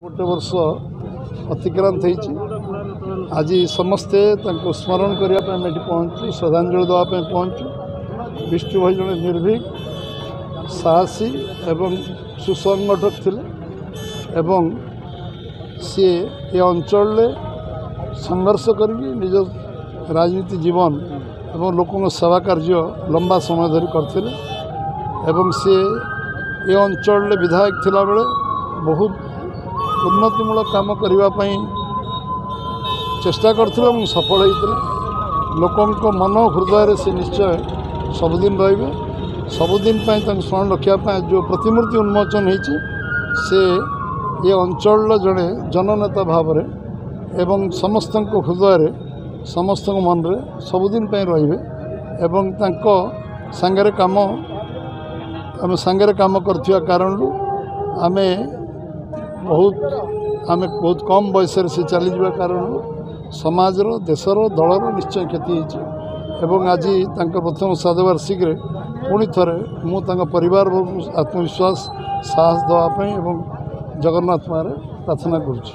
गोटे वर्ष अतिक्रांत होती आज समस्ते स्मरण करने पहुँचु श्रद्धांजलि देवाई पहुँचु। विष्णु भाई जड़े निर्भीक साहसी एवं सुसंगठक थे एवं सी ए अंचल संघर्ष कर निज राजनीति जीवन एवं लोकों सेवा कार्य लंबा समय धरी करते एवं सी ए अंचल विधायक थिला बेले बहुत उन्नतिमूलक काम करने चेष्टा करते सफल होते लोकों मन हृदय से निश्चय सबुदिन रे सबुदिन स्मरण रखापी जो प्रतिमूर्ति उन्मोचन होती से ये अंचल जड़े जननेता भाव एवं समस्त हृदय समस्त मन रे सबुदिन रे एवं सांगरे काम आम सांगरे काम करथिया कारण आम बहुत कम बयस से चली जा कारण समाजर देशर दलर निश्चय क्षति होती आज प्रथम श्राद्धवार्षिक पुणी थे मुझे परिवार आत्मविश्वास साहस देवाई जगन्नाथ मारे प्रार्थना करुँच।